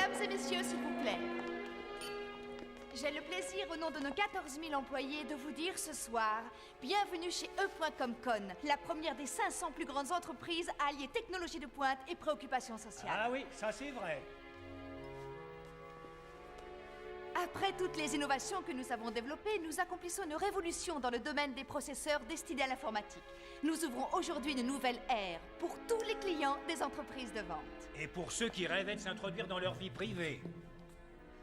Mesdames et messieurs, s'il vous plaît. J'ai le plaisir, au nom de nos 14 000 employés, de vous dire ce soir, bienvenue chez E.com.Con, la première des 500 plus grandes entreprises à allier technologie de pointe et préoccupations sociales. Ah oui, ça c'est vrai. Après toutes les innovations que nous avons développées, nous accomplissons une révolution dans le domaine des processeurs destinés à l'informatique. Nous ouvrons aujourd'hui une nouvelle ère pour tous les clients des entreprises de vente. Et pour ceux qui rêvaient de s'introduire dans leur vie privée.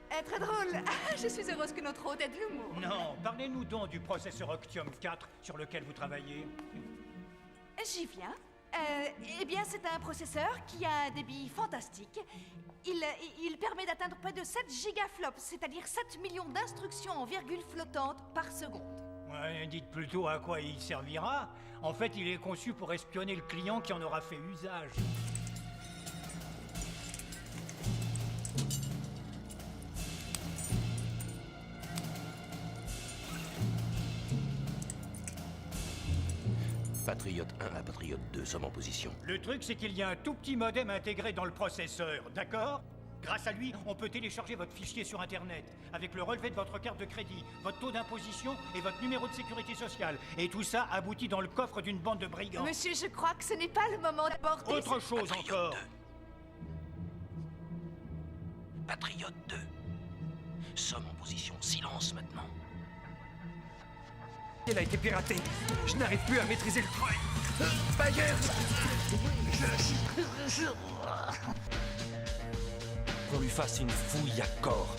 Très drôle. Je suis heureuse que notre hôte ait de l'humour. Non, parlez-nous donc du processeur Octium 4 sur lequel vous travaillez. J'y viens. Eh bien, c'est un processeur qui a un débit fantastique. Il permet d'atteindre près de 7 gigaflops, c'est-à-dire 7 millions d'instructions en virgule flottante par seconde. Ouais, dites plutôt à quoi il servira. En fait, il est conçu pour espionner le client qui en aura fait usage. Patriote 1 à Patriote 2 sommes en position. Le truc, c'est qu'il y a un tout petit modem intégré dans le processeur, d'accord? Grâce à lui, on peut télécharger votre fichier sur Internet, avec le relevé de votre carte de crédit, votre taux d'imposition et votre numéro de sécurité sociale. Et tout ça aboutit dans le coffre d'une bande de brigands. Monsieur, je crois que ce n'est pas le moment d'aborder... Autre chose encore. 2. Patriote 2. Sommes en position. Silence maintenant. Elle a été piratée. Je n'arrive plus à maîtriser le truc. Bayer. Qu'on lui fasse une fouille à corps.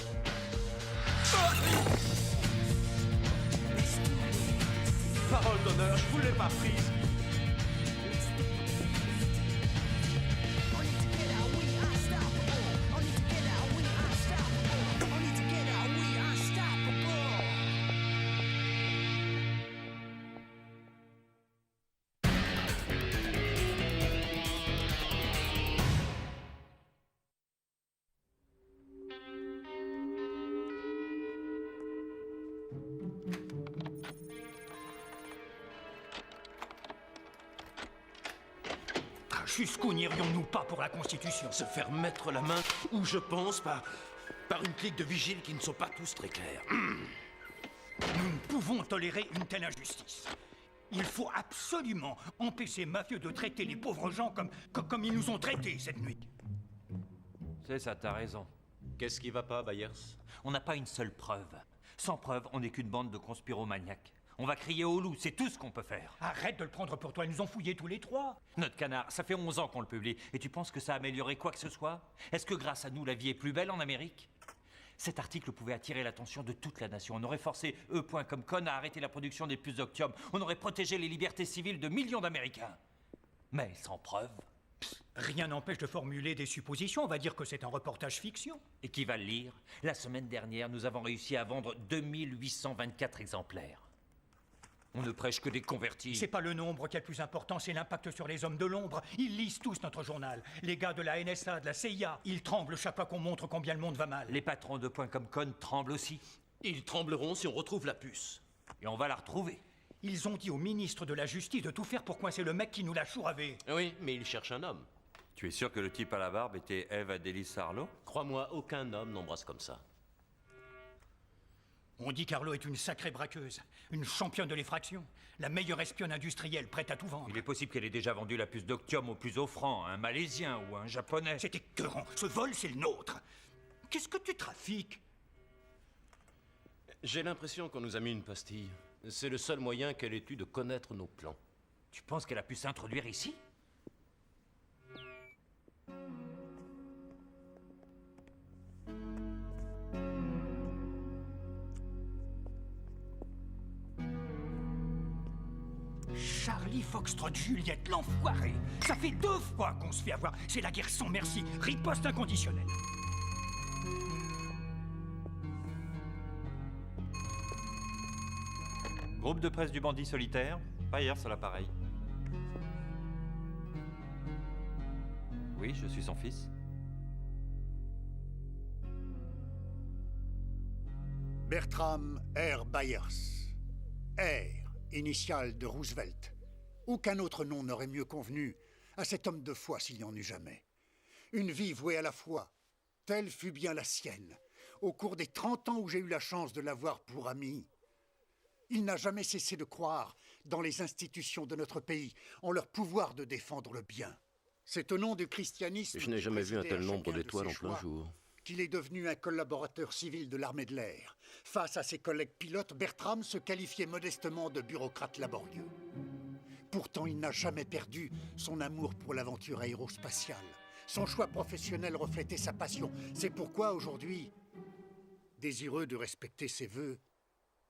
Parole d'honneur, je vous l'ai pas prise. Jusqu'où n'irions-nous pas pour la Constitution? Se faire mettre la main où je pense par une clique de vigiles qui ne sont pas tous très clairs. Nous ne pouvons tolérer une telle injustice. Il faut absolument empêcher mafieux de traiter les pauvres gens comme ils nous ont traités cette nuit. C'est ça, t'as raison. Qu'est-ce qui va pas, Byers? On n'a pas une seule preuve. Sans preuve, on n'est qu'une bande de conspiromaniaques. On va crier au loup, c'est tout ce qu'on peut faire. Arrête de le prendre pour toi, ils nous ont fouillés tous les trois. Notre canard, ça fait 11 ans qu'on le publie. Et tu penses que ça a amélioré quoi que ce soit? Est-ce que grâce à nous, la vie est plus belle en Amérique? Cet article pouvait attirer l'attention de toute la nation. On aurait forcé E.com.Con à arrêter la production des puces d'Octium. On aurait protégé les libertés civiles de millions d'Américains. Mais sans preuve. Rien n'empêche de formuler des suppositions, on va dire que c'est un reportage fiction. Et qui va le lire? La semaine dernière, nous avons réussi à vendre 2824 exemplaires. On ne prêche que des convertis. C'est pas le nombre qui est le plus important, c'est l'impact sur les hommes de l'ombre. Ils lisent tous notre journal. Les gars de la NSA, de la CIA, ils tremblent chaque fois qu'on montre combien le monde va mal. Les patrons de .com.Con tremblent aussi. Ils trembleront si on retrouve la puce. Et on va la retrouver. Ils ont dit au ministre de la Justice de tout faire pour coincer le mec qui nous l'a chouravé. Oui, mais il cherche un homme. Tu es sûr que le type à la barbe était Eve Adélis Harlow? Crois-moi, aucun homme n'embrasse comme ça. On dit qu'Arlo est une sacrée braqueuse, une championne de l'effraction, la meilleure espionne industrielle prête à tout vendre. Il est possible qu'elle ait déjà vendu la puce d'Octium au plus offrant, à un Malaisien ou à un Japonais. C'est écœurant, ce vol c'est le nôtre. Qu'est-ce que tu trafiques? J'ai l'impression qu'on nous a mis une pastille. C'est le seul moyen qu'elle ait eu de connaître nos plans. Tu penses qu'elle a pu s'introduire ici? Charlie Foxtrot Juliette, l'enfoiré. Ça fait 2 fois qu'on se fait avoir. C'est la guerre sans merci. Riposte inconditionnelle. Groupe de presse du bandit solitaire. Byers à l'appareil. Oui, je suis son fils. Bertram R. Byers. R, initiale de Roosevelt. Aucun autre nom n'aurait mieux convenu à cet homme de foi s'il n'y en eut jamais. Une vie vouée à la foi, Telle fut bien la sienne, au cours des 30 ans où j'ai eu la chance de l'avoir pour ami. Il n'a jamais cessé de croire dans les institutions de notre pays, en leur pouvoir de défendre le bien. C'est au nom du christianisme... Je n'ai jamais vu un tel nombre d'étoiles en plein choix jour. Qu'il est devenu un collaborateur civil de l'armée de l'air. Face à ses collègues pilotes, Bertram se qualifiait modestement de bureaucrate laborieux. Pourtant, il n'a jamais perdu son amour pour l'aventure aérospatiale. Son choix professionnel reflétait sa passion. C'est pourquoi, aujourd'hui, désireux de respecter ses vœux,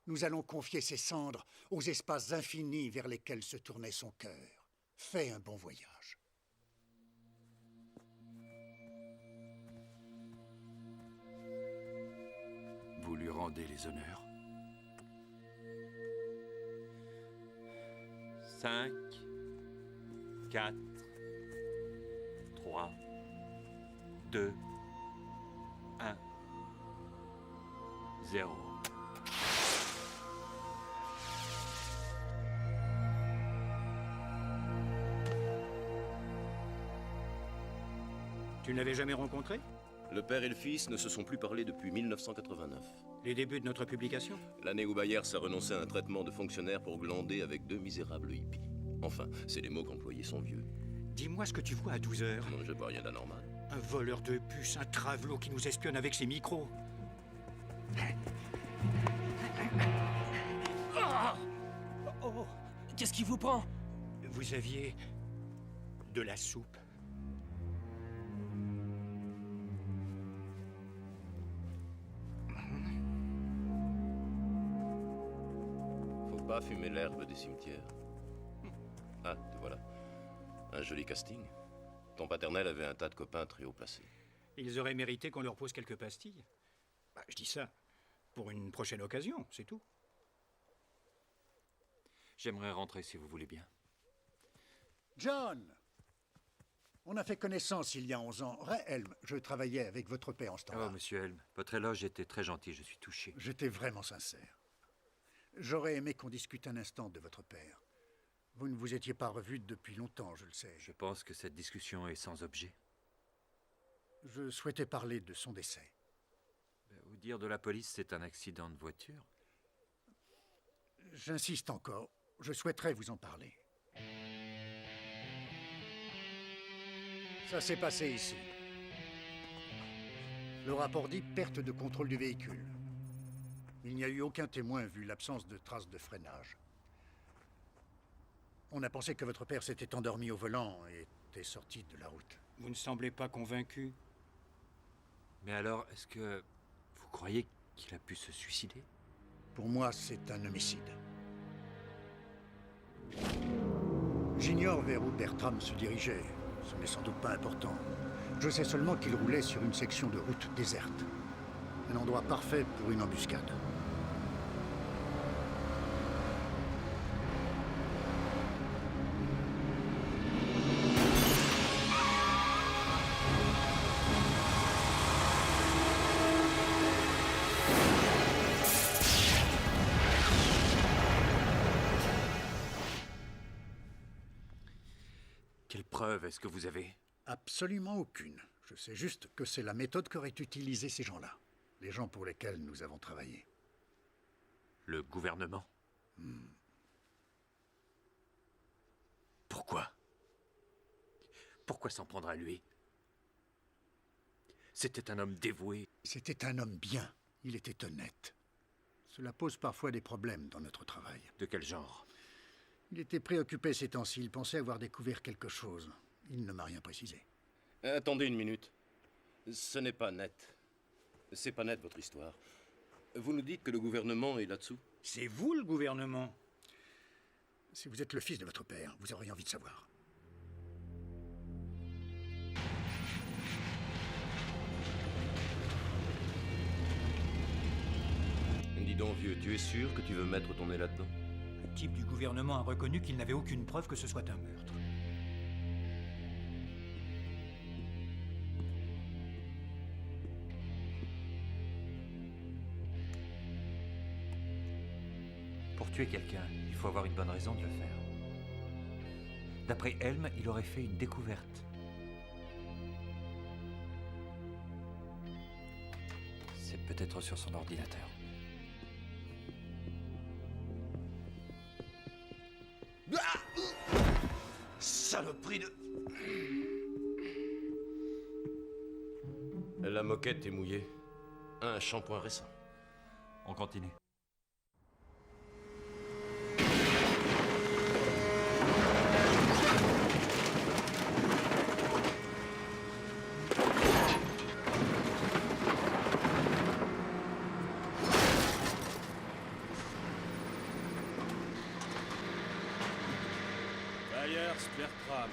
nous allons confier ses cendres aux espaces infinis vers lesquels se tournait son cœur. Fais un bon voyage. Vous lui rendez les honneurs. 5, 4, 3, 2, 1, 0. Tu ne l'avais jamais rencontré? Le père et le fils ne se sont plus parlé depuis 1989. Les débuts de notre publication? L'année où Byers a renoncé à un traitement de fonctionnaire pour glander avec 2 misérables hippies. Enfin, c'est les mots qu'employait son vieux. Dis-moi ce que tu vois à 12 heures. Non, je vois rien d'anormal. Un voleur de puces, un travelot qui nous espionne avec ses micros. Oh, Qu'est-ce qui vous prend? vous aviez de la soupe. Faut pas fumer l'herbe des cimetières. Ah, te voilà. Un joli casting. Ton paternel avait un tas de copains très haut placés. Ils auraient mérité qu'on leur pose quelques pastilles. Bah, je dis ça pour une prochaine occasion, c'est tout. J'aimerais rentrer si vous voulez bien. John! On a fait connaissance il y a 11 ans. Ray Helm, je travaillais avec votre père en ce temps-là. Oh, monsieur Helm, votre éloge était très gentil, je suis touché. J'étais vraiment sincère. J'aurais aimé qu'on discute un instant de votre père. Vous ne vous étiez pas revu depuis longtemps, je le sais. Je pense que cette discussion est sans objet. Je souhaitais parler de son décès. Au dire de la police, c'est un accident de voiture. J'insiste encore. Je souhaiterais vous en parler. Ça s'est passé ici. Le rapport dit perte de contrôle du véhicule. Il n'y a eu aucun témoin vu l'absence de traces de freinage. On a pensé que votre père s'était endormi au volant et était sorti de la route. Vous ne semblez pas convaincu. Mais alors, est-ce que vous croyez qu'il a pu se suicider? Pour moi, c'est un homicide. J'ignore vers où Bertram se dirigeait. Ce n'est sans doute pas important. Je sais seulement qu'il roulait sur une section de route déserte. Un endroit parfait pour une embuscade. Quelle preuve est-ce que vous avez? Absolument aucune. Je sais juste que c'est la méthode qu'auraient utilisée ces gens-là. Les gens pour lesquels nous avons travaillé. Le gouvernement? Pourquoi? Pourquoi s'en prendre à lui? C'était un homme dévoué. C'était un homme bien. Il était honnête. Cela pose parfois des problèmes dans notre travail. De quel genre? Il était préoccupé ces temps-ci. Il pensait avoir découvert quelque chose. Il ne m'a rien précisé. Attendez une minute. Ce n'est pas net. C'est pas net, votre histoire. Vous nous dites que le gouvernement est là-dessous? C'est vous le gouvernement. Si vous êtes le fils de votre père, vous auriez envie de savoir. Dis donc, vieux, tu es sûr que tu veux mettre ton nez là-dedans? Le type du gouvernement a reconnu qu'il n'avait aucune preuve que ce soit un meurtre. Pour tuer quelqu'un, il faut avoir une bonne raison de le faire. D'après Helm, il aurait fait une découverte. Peut-être sur son ordinateur. Saloperie de... La moquette est mouillée. Un shampoing récent. On continue. Byers, Bertram.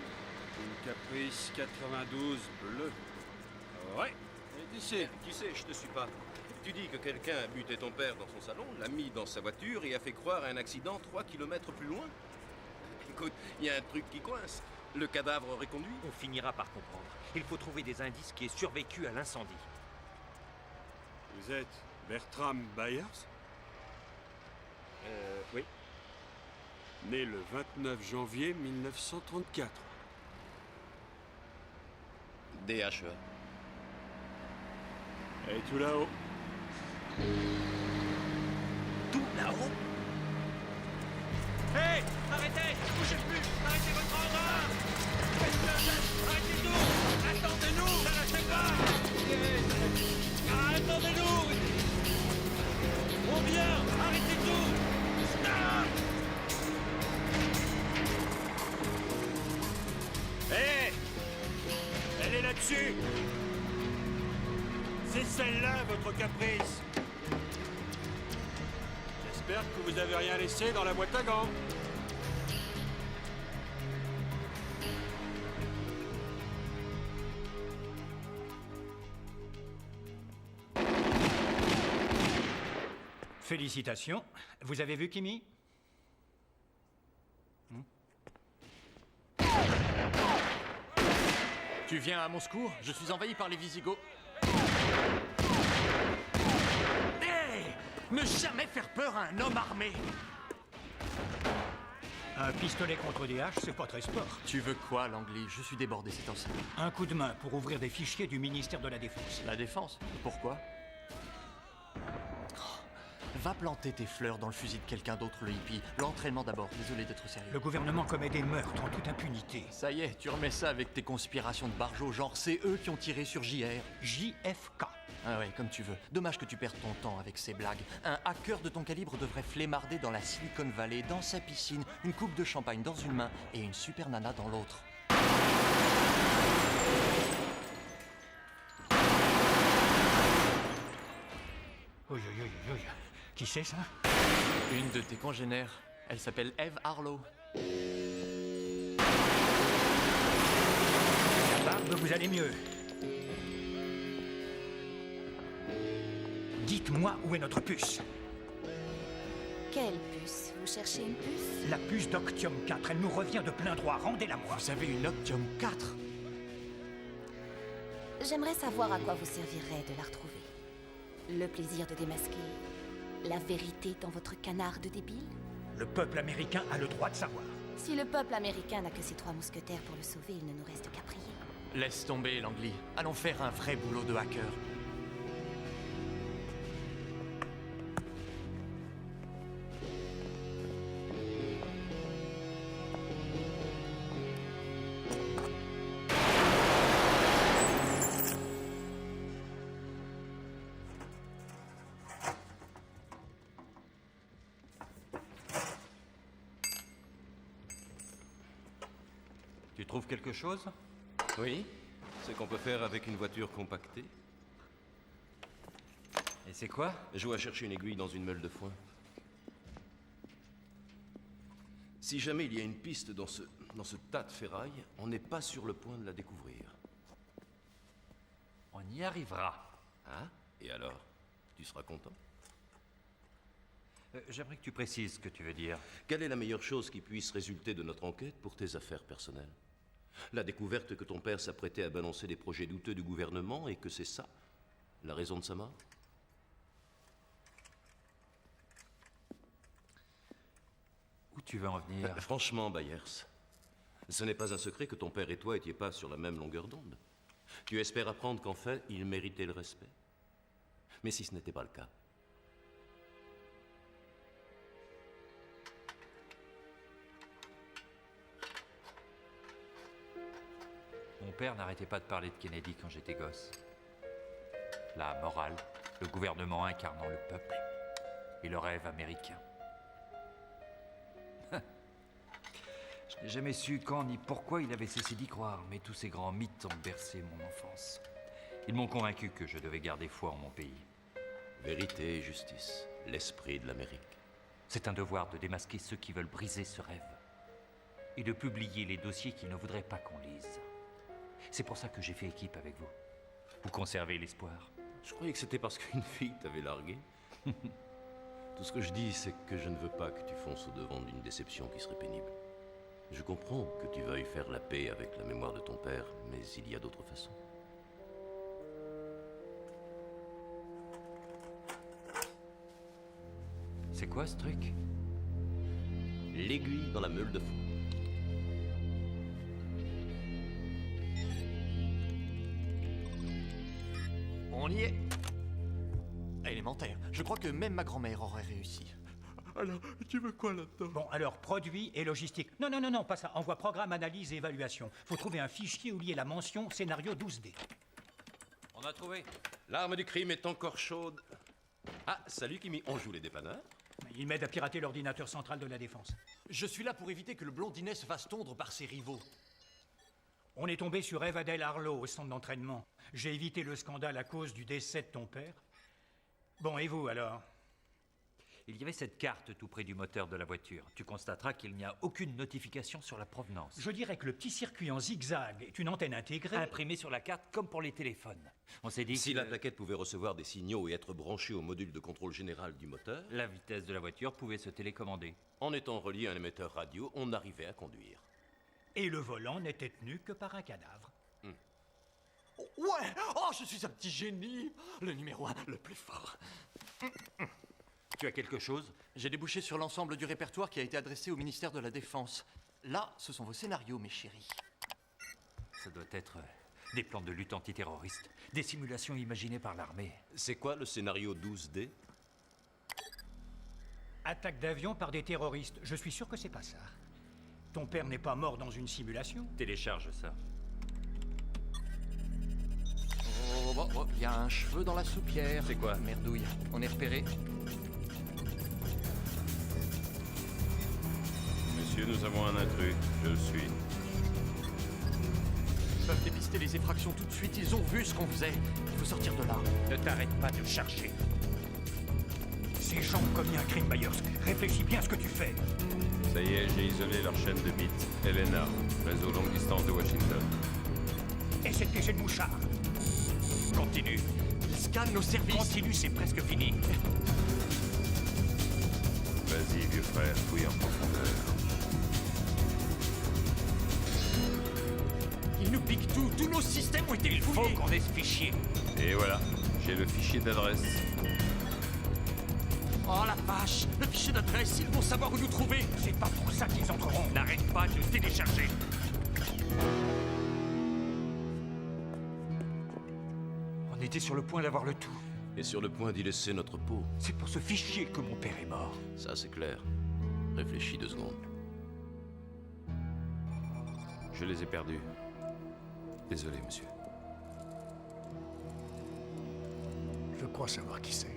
Une Caprice 92 bleue. Ouais, elle est ici. Tu sais, je te suis pas. Tu dis que quelqu'un a buté ton père dans son salon, l'a mis dans sa voiture et a fait croire à un accident 3 kilomètres plus loin. Écoute, il y a un truc qui coince. Le cadavre aurait conduit. On finira par comprendre. Il faut trouver des indices qui aient survécu à l'incendie. Vous êtes Bertram Byers? Oui. Né le 29 janvier 1934. DHE. Et tout là-haut. Tout là-haut? Hé! Arrêtez! Bougez plus! Arrêtez votre engin! Arrêtez tout! Attendez-nous! Ne lâchez pas! Attendez-nous! On vient! Arrêtez tout! Stop! Hé! Elle est là-dessus! C'est celle-là, votre Caprice! J'espère que vous avez rien laissé dans la boîte à gants. Félicitations. Vous avez vu Kimi? Tu viens à mon secours? Je suis envahi par les Visigoths. Hé! Ne jamais faire peur à un homme armé! Un pistolet contre des haches, c'est pas très sport. Tu veux quoi, Langley? Je suis débordé, c'est ainsi. Un coup de main pour ouvrir des fichiers du ministère de la Défense. La défense? Pourquoi? Va planter tes fleurs dans le fusil de quelqu'un d'autre, le hippie. L'entraînement d'abord, désolé d'être sérieux. Le gouvernement commet des meurtres en toute impunité. Ça y est, tu remets ça avec tes conspirations de barjots, genre c'est eux qui ont tiré sur JR. JFK. Ah ouais, comme tu veux. Dommage que tu perdes ton temps avec ces blagues. Un hacker de ton calibre devrait flémarder dans la Silicon Valley, dans sa piscine, une coupe de champagne dans une main et une super nana dans l'autre. Oui, oui, oui, oui. Qui c'est ça? Une de tes congénères. Elle s'appelle Eve Harlow. La barbe, vous allez mieux. Dites-moi où est notre puce. Quelle puce? Vous cherchez une puce? La puce d'Octium 4, elle nous revient de plein droit. Rendez-la-moi. Vous avez une Octium 4? J'aimerais savoir à quoi vous servirait de la retrouver. Le plaisir de démasquer la vérité dans votre canard de débile? Le peuple américain a le droit de savoir. Si le peuple américain n'a que ses 3 mousquetaires pour le sauver, il ne nous reste qu'à prier. Laisse tomber, Langley. Allons faire un vrai boulot de hacker. Tu trouves quelque chose? Oui. Ce qu'on peut faire avec une voiture compactée. Et c'est quoi? Je vais chercher une aiguille dans une meule de foin. Si jamais il y a une piste dans ce tas de ferraille, on n'est pas sur le point de la découvrir. On y arrivera. Ah? Et alors? Tu seras content? J'aimerais que tu précises ce que tu veux dire. Quelle est la meilleure chose qui puisse résulter de notre enquête pour tes affaires personnelles? La découverte que ton père s'apprêtait à balancer des projets douteux du gouvernement et que c'est ça, la raison de sa mort? Où tu veux en venir? Franchement, Byers, ce n'est pas un secret que ton père et toi n'étiez pas sur la même longueur d'onde. Tu espères apprendre qu'en fait, il méritait le respect. Mais si ce n'était pas le cas? Mon père n'arrêtait pas de parler de Kennedy quand j'étais gosse. La morale, le gouvernement incarnant le peuple et le rêve américain. Je n'ai jamais su quand ni pourquoi il avait cessé d'y croire, mais tous ces grands mythes ont bercé mon enfance. Ils m'ont convaincu que je devais garder foi en mon pays. Vérité et justice, l'esprit de l'Amérique. C'est un devoir de démasquer ceux qui veulent briser ce rêve et de publier les dossiers qu'ils ne voudraient pas qu'on lise. C'est pour ça que j'ai fait équipe avec vous. Vous conservez l'espoir. Je croyais que c'était parce qu'une fille t'avait largué. Tout ce que je dis, c'est que je ne veux pas que tu fonces au-devant d'une déception qui serait pénible. Je comprends que tu veuilles faire la paix avec la mémoire de ton père, mais il y a d'autres façons. C'est quoi ce truc? L'aiguille dans la meule de fou. On y est. Élémentaire. Je crois que même ma grand-mère aurait réussi. Alors, tu veux quoi là-dedans? Bon, alors, produit et logistique. Non, non, non, non, pas ça. Envoie programme, analyse et évaluation. Faut trouver un fichier où lier la mention scénario 12D. On a trouvé. L'arme du crime est encore chaude. Ah, salut Kimi, on joue les dépanneurs? Il m'aide à pirater l'ordinateur central de la défense. Je suis là pour éviter que le blondinet se fasse tondre par ses rivaux. On est tombé sur Eve Adele Harlow au centre d'entraînement. J'ai évité le scandale à cause du décès de ton père. Bon, et vous alors? Il y avait cette carte tout près du moteur de la voiture. Tu constateras qu'il n'y a aucune notification sur la provenance. Je dirais que le petit circuit en zigzag est une antenne intégrée. Imprimée sur la carte comme pour les téléphones. On s'est dit Si que la plaquette pouvait recevoir des signaux et être branchée au module de contrôle général du moteur, la vitesse de la voiture pouvait se télécommander. en étant relié à un émetteur radio, on arrivait à conduire. Et le volant n'était tenu que par un cadavre. Ouais! Oh, je suis un petit génie! Le numéro 1, le plus fort. Tu as quelque chose? J'ai débouché sur l'ensemble du répertoire qui a été adressé au ministère de la Défense. Là, ce sont vos scénarios, mes chéris. Ça doit être des plans de lutte antiterroriste, des simulations imaginées par l'armée. C'est quoi le scénario 12D? Attaque d'avion par des terroristes. Je suis sûr que c'est pas ça. Ton père n'est pas mort dans une simulation? Télécharge ça. Oh, il y a un cheveu dans la soupière. C'est quoi? Merdouille, on est repéré. Monsieur, nous avons un intrus. Je le suis. Ils peuvent dépister les effractions tout de suite, ils ont vu ce qu'on faisait. Il faut sortir de là. Ne t'arrête pas de charger. Ces gens ont commis un crime, Byers. Réfléchis bien à ce que tu fais. Ça y est, j'ai isolé leur chaîne de bits. Elena, réseau longue distance de Washington. Et cette piégée de mouchard. Continue. Ils scannent nos services. Continue, c'est presque fini. Vas-y, vieux frère, fouille en profondeur. Ils nous piquent tout. Tous nos systèmes ont été Il faut fouillés. qu'on ait ce fichier. Et voilà, j'ai le fichier d'adresse. Oh la vache! Le fichier d'adresse, ils vont savoir où nous trouver. C'est pas pour ça qu'ils entreront. N'arrête pas de télécharger. On était sur le point d'avoir le tout. Et sur le point d'y laisser notre peau. C'est pour ce fichier que mon père est mort. Ça, c'est clair. Réfléchis 2 secondes. Je les ai perdus. Désolé, monsieur. Je crois savoir qui c'est.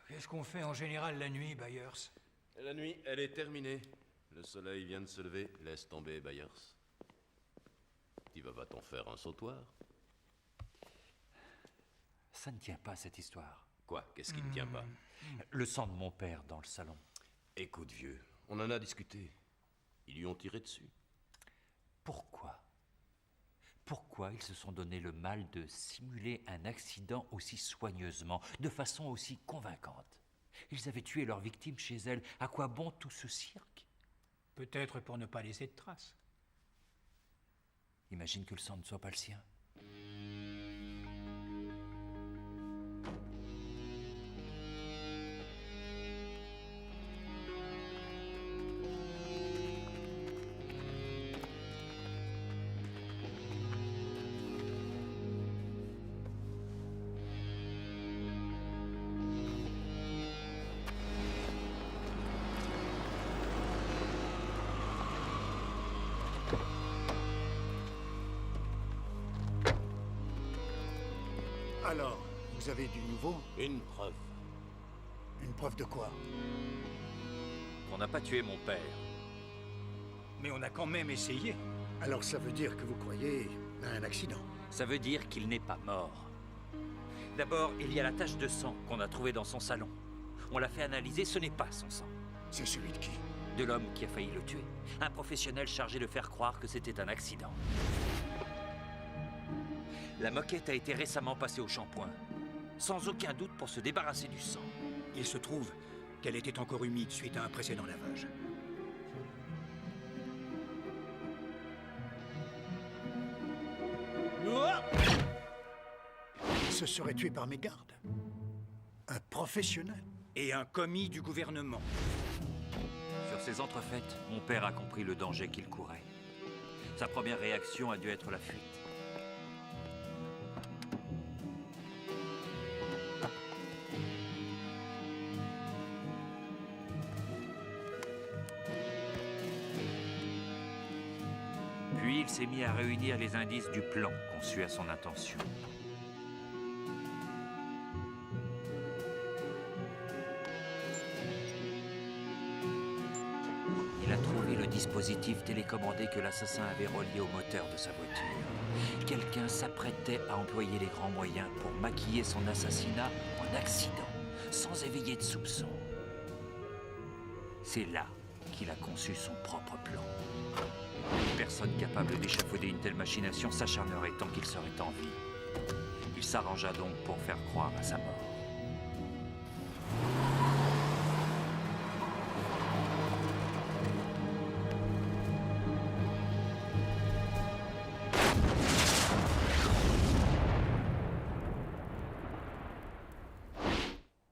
Qu'est-ce qu'on fait en général la nuit, Byers? La nuit, elle est terminée. Le soleil vient de se lever. Laisse tomber, Byers. Tu vas pas t'en faire un sautoir? Ça ne tient pas, cette histoire. Quoi? Qu'est-ce qui ne tient pas? Le sang de mon père dans le salon. Écoute, vieux, on en a discuté. Ils lui ont tiré dessus. Pourquoi? Pourquoi ils se sont donné le mal de simuler un accident aussi soigneusement, de façon aussi convaincante? Ils avaient tué leur victime chez elle. À quoi bon tout ce cirque? Peut-être pour ne pas laisser de traces. Imagine que le sang ne soit pas le sien. Alors, vous avez du nouveau? Une preuve. Une preuve de quoi? On n'a pas tué mon père. Mais on a quand même essayé. Alors ça veut dire que vous croyez à un accident? Ça veut dire qu'il n'est pas mort. D'abord, il y a la tache de sang qu'on a trouvée dans son salon. On l'a fait analyser, ce n'est pas son sang. C'est celui de qui? De l'homme qui a failli le tuer. Un professionnel chargé de faire croire que c'était un accident. La moquette a été récemment passée au shampoing. Sans aucun doute pour se débarrasser du sang. Il se trouve qu'elle était encore humide suite à un précédent lavage. Il se serait tué par mégarde? Un professionnel? Et un commis du gouvernement. Sur ces entrefaites, mon père a compris le danger qu'il courait. Sa première réaction a dû être la fuite. Puis il s'est mis à réunir les indices du plan conçu à son intention. Il a trouvé le dispositif télécommandé que l'assassin avait relié au moteur de sa voiture. Quelqu'un s'apprêtait à employer les grands moyens pour maquiller son assassinat en accident, sans éveiller de soupçon. C'est là qu'il a conçu son propre plan. Personne capable d'échafauder une telle machination s'acharnerait tant qu'il serait en vie. Il s'arrangea donc pour faire croire à sa mort.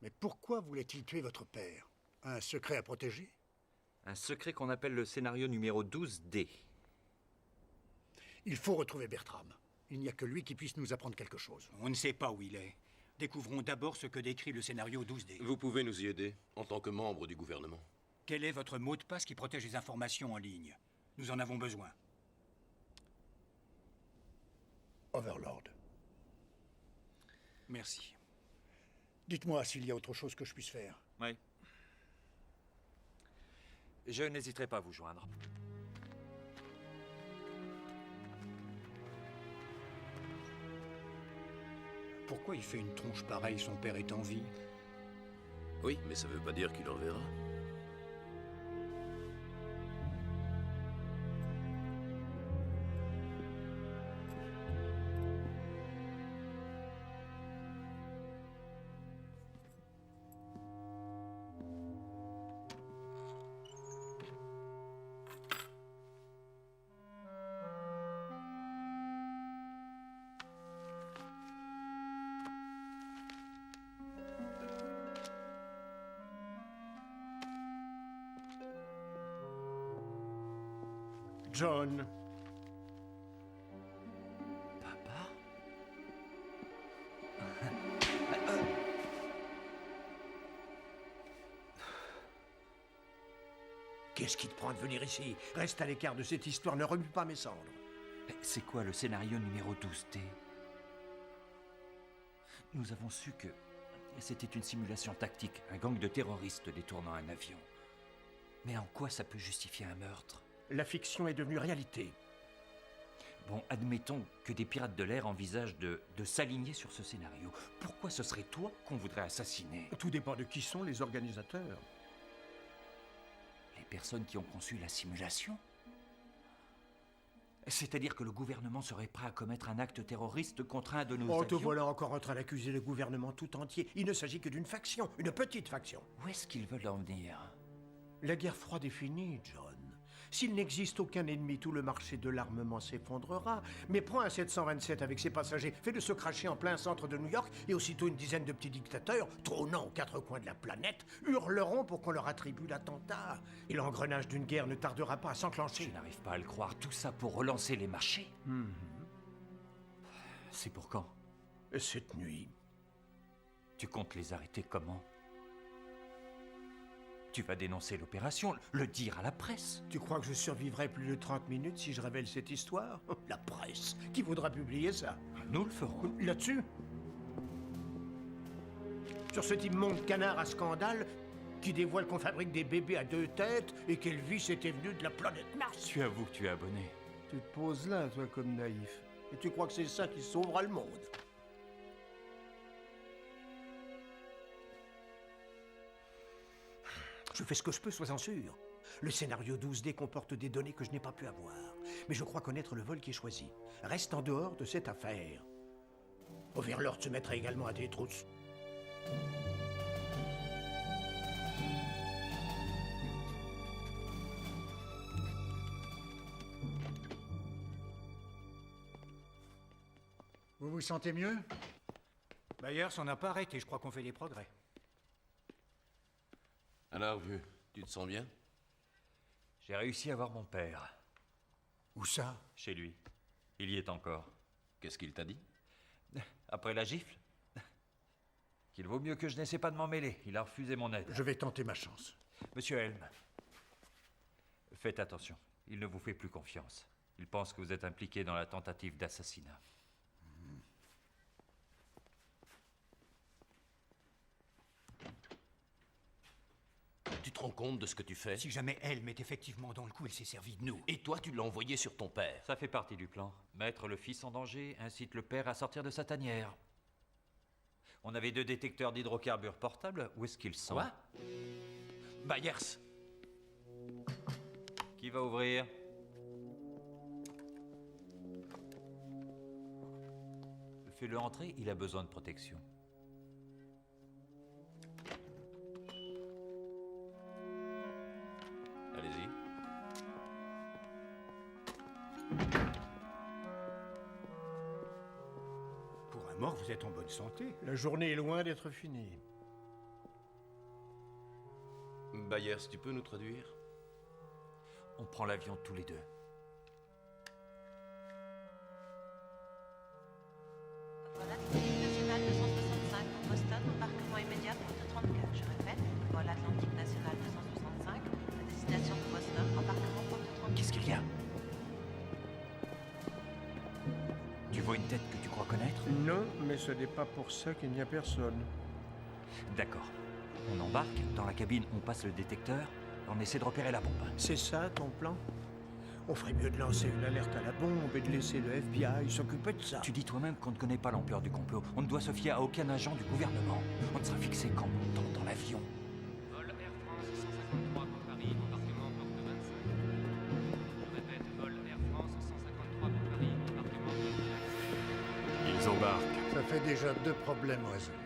Mais pourquoi voulait-il tuer votre père? Un secret à protéger? Un secret qu'on appelle le scénario numéro 12D. Il faut retrouver Bertram. Il n'y a que lui qui puisse nous apprendre quelque chose. On ne sait pas où il est. Découvrons d'abord ce que décrit le scénario 12D. Vous pouvez nous y aider, en tant que membre du gouvernement. Quel est votre mot de passe qui protège les informations en ligne? Nous en avons besoin. Overlord. Merci. Dites-moi s'il y a autre chose que je puisse faire. Oui. Je n'hésiterai pas à vous joindre. Pourquoi il fait une tronche pareille? Son père est en vie. Oui, mais ça veut pas dire qu'il le reverra. John. Papa? Qu'est-ce qui te prend de venir ici? Reste à l'écart de cette histoire, ne remue pas mes cendres. C'est quoi le scénario numéro 12D? Nous avons su que c'était une simulation tactique, un gang de terroristes détournant un avion. Mais en quoi ça peut justifier un meurtre? La fiction est devenue réalité. Bon, admettons que des pirates de l'air envisagent de s'aligner sur ce scénario. Pourquoi ce serait toi qu'on voudrait assassiner? Tout dépend de qui sont les organisateurs. Les personnes qui ont conçu la simulation? C'est-à-dire que le gouvernement serait prêt à commettre un acte terroriste contre un de nos avions? Oh, te voilà encore en train d'accuser le gouvernement tout entier. Il ne s'agit que d'une faction, une petite faction. Où est-ce qu'ils veulent en venir? La guerre froide est finie, John. S'il n'existe aucun ennemi, tout le marché de l'armement s'effondrera. Mais prends un 727 avec ses passagers, fais-le se cracher en plein centre de New York, et aussitôt une dizaine de petits dictateurs, trônant aux quatre coins de la planète, hurleront pour qu'on leur attribue l'attentat. Et l'engrenage d'une guerre ne tardera pas à s'enclencher. Je n'arrive pas à le croire. Tout ça pour relancer les marchés? C'est pour quand? Cette nuit. Tu comptes les arrêter comment? Tu vas dénoncer l'opération, le dire à la presse. Tu crois que je survivrai plus de 30 minutes si je révèle cette histoire? La presse. Qui voudra publier ça? Nous le ferons. Là-dessus? sur cet immonde canard à scandale qui dévoile qu'on fabrique des bébés à 2 têtes et qu'Elvis était venu de la planète Mars. Tu avoues que tu es abonné. Tu te poses là, toi, comme naïf. Et tu crois que c'est ça qui sauvera le monde? Je fais ce que je peux, sois-en sûr. Le scénario 12D comporte des données que je n'ai pas pu avoir. Mais je crois connaître le vol qui est choisi. Reste en dehors de cette affaire. Overlord se mettra également à tes trousses. Vous vous sentez mieux? Byers, on n'a pas arrêté, je crois qu'on fait des progrès. Alors, vieux, tu te sens bien? J'ai réussi à voir mon père. Où ça? Chez lui. Il y est encore. Qu'est-ce qu'il t'a dit? Après la gifle, qu'il vaut mieux que je n'essaie pas de m'en mêler. Il a refusé mon aide. Je vais tenter ma chance. Monsieur Helm, faites attention. Il ne vous fait plus confiance. Il pense que vous êtes impliqué dans la tentative d'assassinat. Tu te rends compte de ce que tu fais? Si jamais Helm est effectivement dans le coup, il s'est servi de nous. Et toi, tu l'as envoyé sur ton père. Ça fait partie du plan. Mettre le fils en danger incite le père à sortir de sa tanière. On avait 2 détecteurs d'hydrocarbures portables. Où est-ce qu'ils sont? Quoi? Byers! Qui va ouvrir? Fais-le entrer, il a besoin de protection. Allez-y. Pour un mort, vous êtes en bonne santé. La journée est loin d'être finie. Byers, tu peux nous traduire? On prend l'avion tous les 2. Vol Atlantique National 265 pour Boston, embarquement immédiat porte 34. Je répète, vol Atlantique National 265, à destination de Boston, embarquement porte 34. Qu'est-ce qu'il y a? Tu vois une tête que tu crois connaître? Non, mais ce n'est pas pour ça qu'il n'y a personne. D'accord. On embarque, dans la cabine, on passe le détecteur, on essaie de repérer la bombe. C'est ça ton plan? On ferait mieux de lancer une alerte à la bombe et de laisser le FBI s'occuper de ça. Tu dis toi-même qu'on ne connaît pas l'ampleur du complot. On ne doit se fier à aucun agent du gouvernement. On ne sera fixé qu'en montant dans l'avion. Vol Air France 153 pour Paris, embarquement porte 25. Je répète, vol Air France 153 pour Paris, embarquement porte 25. Ils embarquent. Ça fait déjà 2 problèmes résolus.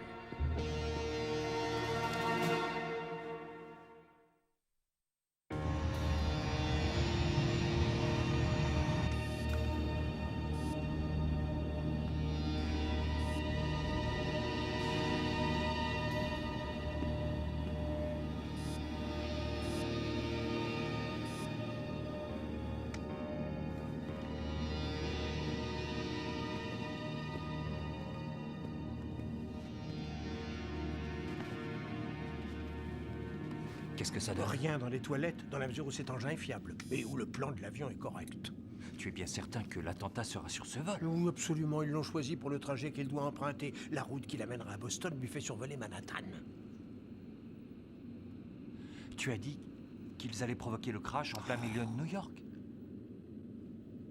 Qu'est-ce que ça donne? Rien dans les toilettes, dans la mesure où cet engin est fiable et où le plan de l'avion est correct. Tu es bien certain que l'attentat sera sur ce vol? Oui, absolument. Ils l'ont choisi pour le trajet qu'il doit emprunter. La route qui l'amènera à Boston lui fait survoler Manhattan. Tu as dit qu'ils allaient provoquer le crash en plein milieu de New York?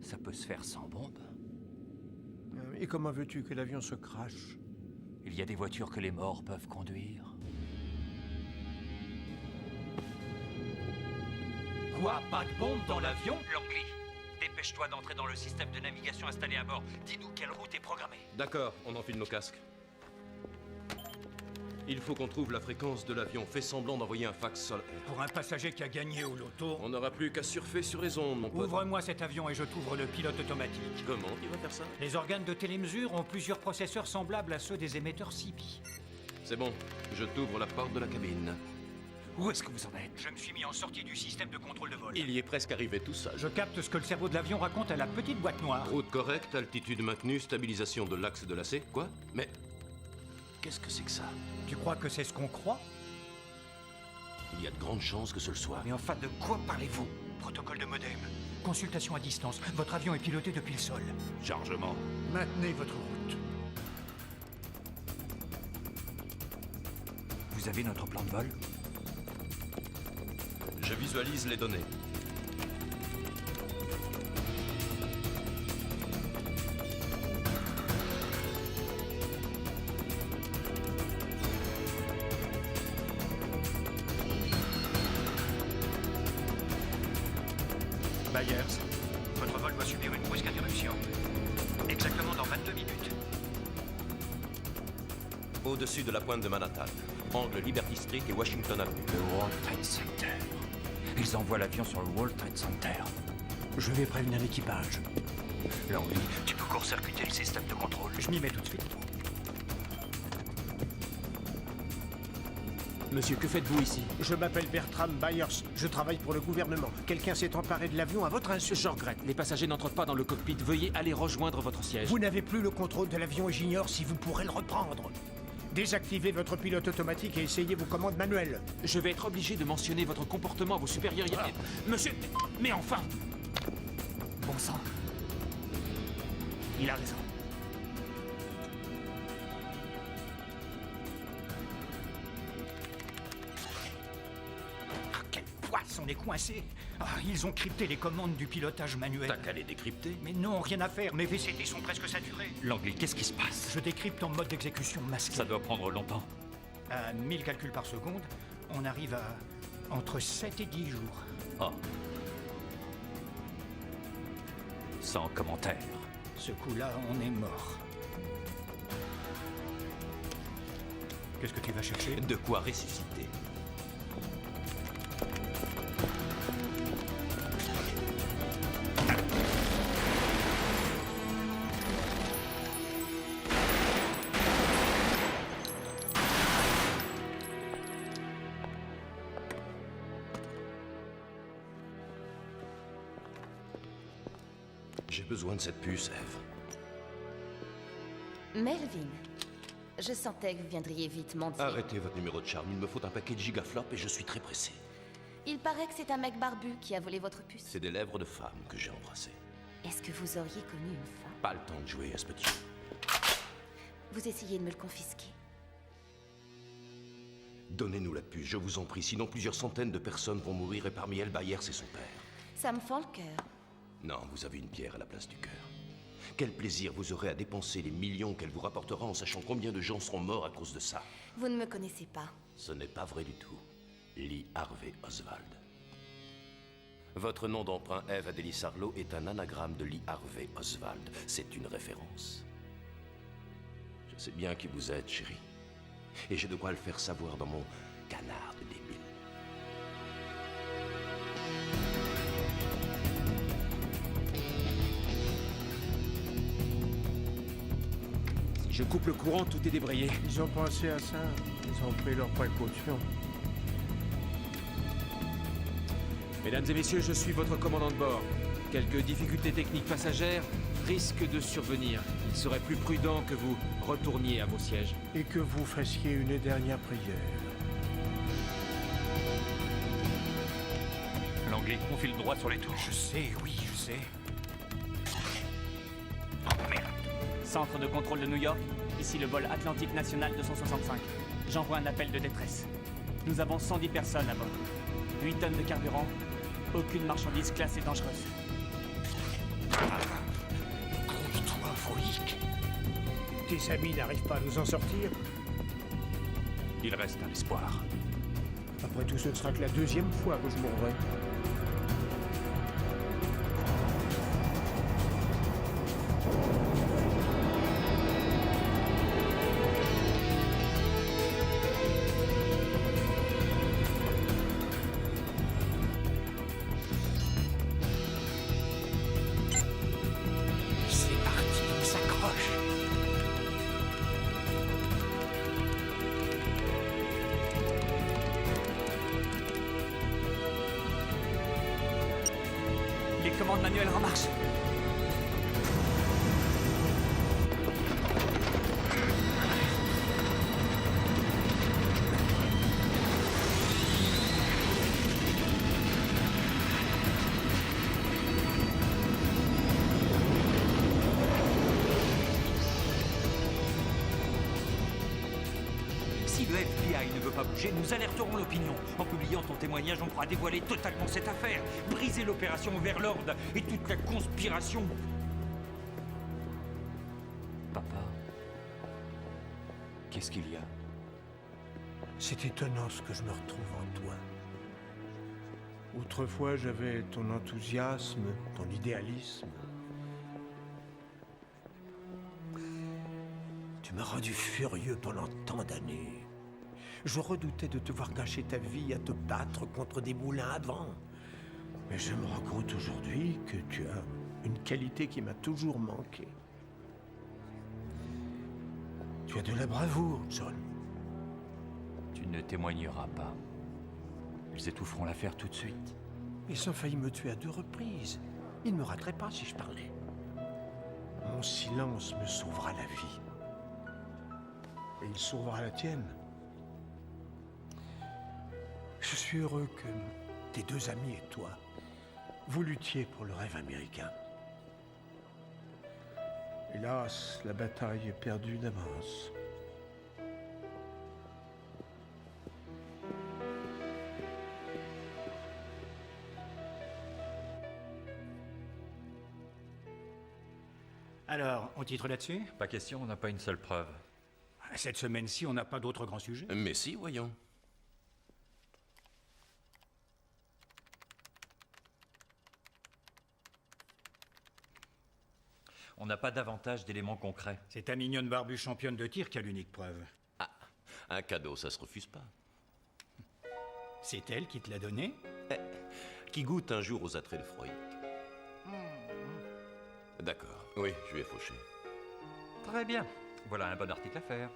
Ça peut se faire sans bombe. Et comment veux-tu que l'avion se crache? Il y a des voitures que les morts peuvent conduire. Quoi? Pas de bombe dans l'avion? Langley, dépêche-toi d'entrer dans le système de navigation installé à bord. Dis-nous quelle route est programmée. D'accord, on enfile nos casques. Il faut qu'on trouve la fréquence de l'avion. Fais semblant d'envoyer un fax sol. Pour un passager qui a gagné au loto... On n'aura plus qu'à surfer sur les ondes, mon pote. Ouvre-moi cet avion et je t'ouvre le pilote automatique. Comment tu vas faire ça? Les organes de télémesure ont plusieurs processeurs semblables à ceux des émetteurs CB. C'est bon, je t'ouvre la porte de la cabine. Où est-ce que vous en êtes? Je me suis mis en sortie du système de contrôle de vol. Il y est presque arrivé tout seul. Je capte ce que le cerveau de l'avion raconte à la petite boîte noire. Route correcte, altitude maintenue, stabilisation de l'axe de lacet. Quoi? Mais qu'est-ce que c'est que ça? Tu crois que c'est ce qu'on croit? Il y a de grandes chances que ce le soit. Mais enfin, de quoi parlez-vous? Protocole de modem. Consultation à distance. Votre avion est piloté depuis le sol. Chargement. Maintenez votre route. Vous avez notre plan de vol? Je visualise les données. Byers, votre vol doit subir une brusque interruption. Exactement dans 22 minutes. Au-dessus de la pointe de Manhattan. Angle Liberty Street et Washington Avenue. Le World Trade Center. Ils envoient l'avion sur le World Trade Center. Je vais prévenir l'équipage. Langley, tu peux court-circuiter le système de contrôle. Je m'y mets tout de suite. Monsieur, que faites-vous ici? Je m'appelle Bertram Byers. Je travaille pour le gouvernement. Quelqu'un s'est emparé de l'avion à votre insu. Je regrette. Les passagers n'entrent pas dans le cockpit. Veuillez aller rejoindre votre siège. Vous n'avez plus le contrôle de l'avion et j'ignore si vous pourrez le reprendre. Désactivez votre pilote automatique et essayez vos commandes manuelles. Je vais être obligé de mentionner votre comportement à vos supérieurs. Monsieur, mais enfin! Bon sang. Il a raison. Ah, quelle poisse, on est coincé. Ah, ils ont crypté les commandes du pilotage manuel. T'as qu'à les décrypter. Mais non, rien à faire. Mes VCT sont presque saturés. Langley, qu'est-ce qui se passe? Je décrypte en mode d'exécution masqué. Ça doit prendre longtemps. À 1000 calculs par seconde, on arrive à entre 7 et 10 jours. Oh. Sans commentaire. Ce coup-là, on est mort. Qu'est-ce que tu vas chercher? De quoi ressusciter. J'ai besoin de cette puce, Eve. Melvin, je sentais que vous viendriez vite mentir. Arrêtez votre numéro de charme. Il me faut un paquet de gigaflop et je suis très pressé. Il paraît que c'est un mec barbu qui a volé votre puce. C'est des lèvres de femme que j'ai embrassées. Est-ce que vous auriez connu une femme? Pas le temps de jouer à ce petit jeu. Vous essayez de me le confisquer. Donnez-nous la puce, je vous en prie. Sinon, plusieurs centaines de personnes vont mourir et parmi elles, Byers et son père. Ça me fend le cœur. Non, vous avez une pierre à la place du cœur. Quel plaisir vous aurez à dépenser les millions qu'elle vous rapportera en sachant combien de gens seront morts à cause de ça. Vous ne me connaissez pas. Ce n'est pas vrai du tout. Lee Harvey Oswald. Votre nom d'emprunt, Eve Adelis Arlo, est un anagramme de Lee Harvey Oswald. C'est une référence. Je sais bien qui vous êtes, chérie. Et j'ai de quoi le faire savoir dans mon canard de débile. Si je coupe le courant, tout est débrayé. Ils ont pensé à ça. Ils ont pris leurs précautions. Mesdames et messieurs, je suis votre commandant de bord. Quelques difficultés techniques passagères risquent de survenir. Il serait plus prudent que vous retourniez à vos sièges. Et que vous fassiez une dernière prière. Langley, on file droit sur les tours. Je sais, oui, je sais. Oh merde. Centre de contrôle de New York, ici le vol Atlantique National 265. J'envoie un appel de détresse. Nous avons 110 personnes à bord. 8 tonnes de carburant, aucune marchandise classée dangereuse. Grouille-toi, Froïque. Tes amis n'arrivent pas à nous en sortir. Il reste un espoir. Après tout, ce ne sera que la deuxième fois que je mourrai. C'est parti, on s'accroche. Les commandes manuelles en marche. Si le FBI FBI ne veut pas bouger, nous alerterons l'opinion. En publiant ton témoignage, on pourra dévoiler totalement cette affaire, briser l'opération Overlord et toute la conspiration. Papa, qu'est-ce qu'il y a? C'est étonnant ce que je me retrouve en toi. Autrefois, j'avais ton enthousiasme, ton idéalisme. Tu m'as rendu furieux pendant tant d'années. Je redoutais de te voir gâcher ta vie à te battre contre des moulins à vent. Mais je me rends compte aujourd'hui que tu as une qualité qui m'a toujours manqué. Tu as de la bravoure, John. Tu ne témoigneras pas. Ils étoufferont l'affaire tout de suite. Ils ont failli me tuer à 2 reprises. Ils ne me rateraient pas si je parlais. Mon silence me sauvera la vie. Et il sauvera la tienne. Je suis heureux que tes 2 amis et toi, vous luttiez pour le rêve américain. Hélas, la bataille est perdue d'avance. Alors, on titre là-dessus? Pas question, on n'a pas une seule preuve. Cette semaine-ci, on n'a pas d'autres grands sujets? Mais si, voyons. On n'a pas davantage d'éléments concrets. C'est ta mignonne barbue championne de tir qui a l'unique preuve. Ah, un cadeau, ça se refuse pas. C'est elle qui te l'a donné? Qui goûte un jour aux attraits de Freud. D'accord, oui, je vais faucher. Très bien. Voilà un bon article à faire.